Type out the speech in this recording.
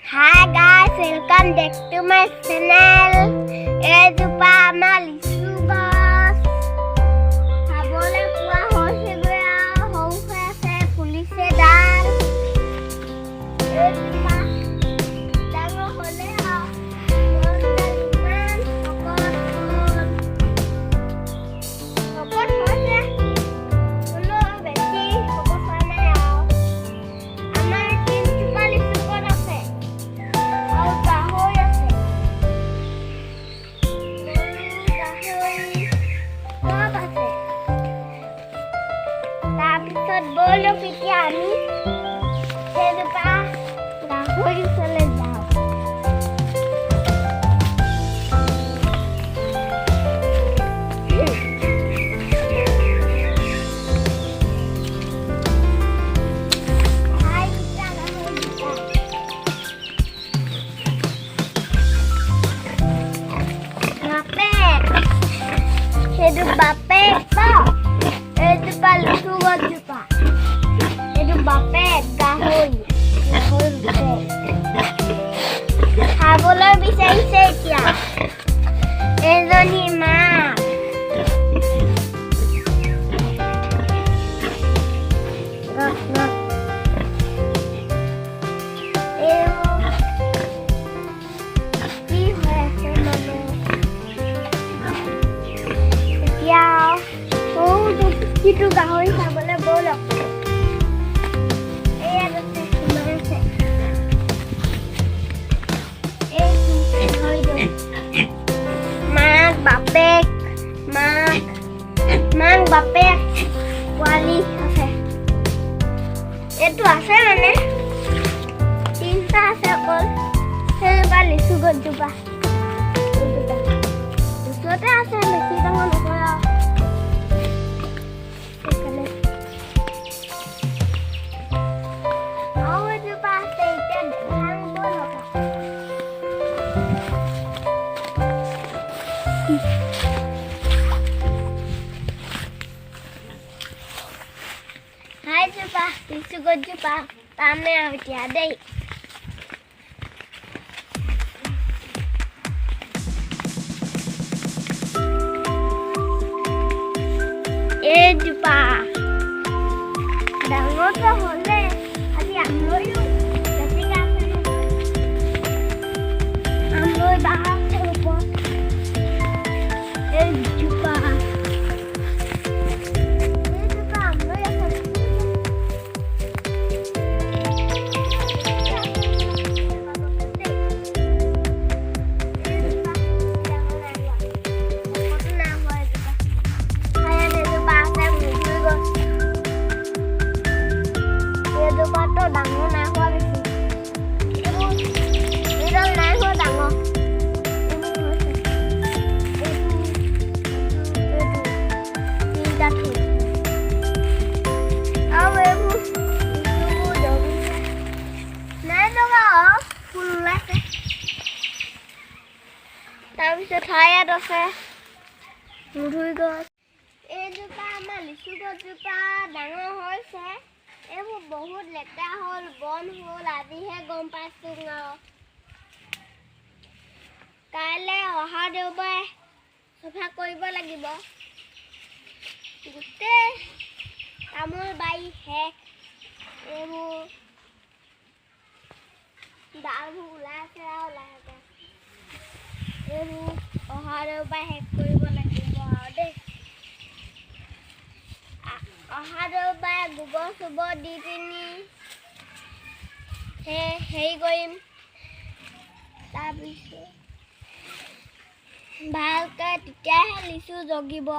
Hi guys, welcome back to my channel. Ejupa amar lisu gos. Habole pua hoise goya, house ase police dar. Ejupa dango hole ha. Sokot hoise. Ulo beti sokot hoine ao. Amar tinjupa lisu gos ase. Au gahoy ase. Gahoy sab ase. Tarpisot bolo piti ami sejupa gahoy chole jao. Hai kita gahoy kita. Bapek. Sedu bapek po. Edu palusu gojupa. Edu bapek gahoy. Gahoy bapek. Habole bisaise kia. Ezoni ma. Gak. কি হৈ আছে মানে এতিয়া কিটো গাহৰি খাবলৈ ব'লক এয়া আছে কিমান আছে এই গাহৰি দিওঁ মাক বাপেক পোৱালি আছে এইটো আছে মানে তিনিটা আছে অকল সেইজোপা লিচু গছজোপা ওচৰতে আছে বেছি ডাঙৰ নহয় আৰু সেইকাৰণে আৰু এজোপা আছে এতিয়া ভাঙিব লগা হাইজোপা লিচু গছজোপা পামে আৰু এতিয়া দেই এজোপা ডাঙৰটো হ'লে আজি আমলৈও বেছিকৈ আছে আমলৈ বাঁহ আছে ওপৰত এজোপা আমলৈ আছে এজোপাটো ডাঙৰ নাই হোৱা বেছি এইডাল নাই হোৱা ডাঙৰ তিনিটা ঠিক আৰু এইবোৰ নাই লগা ফুল ওলাইছে তাৰপিছত ঠাইত আছে মধুৰি গছ এইজোপা আমাৰ লিচু গছজোপা ডাঙৰ হৈছে এইবোৰ বহুত লেতেৰা হ'ল বন হ'ল আজিহে গম পাইছোঁ আৰু কাইলৈ অহা দেওবাৰে চফা কৰিব লাগিব গোটেই তামোল বাৰী শেষ এইবোৰ ডালবোৰ ওলাই আছে আৰু লাহেকৈ এইবোৰ অহা দেওবাৰে শেষ কৰিব লাগিব আৰু দেই অহা দেওবাৰে গোবৰ চোবৰ দি পিনি হেৰি কৰিম তাৰপিছত ভালকৈ তেতিয়াহে লিচু জগিব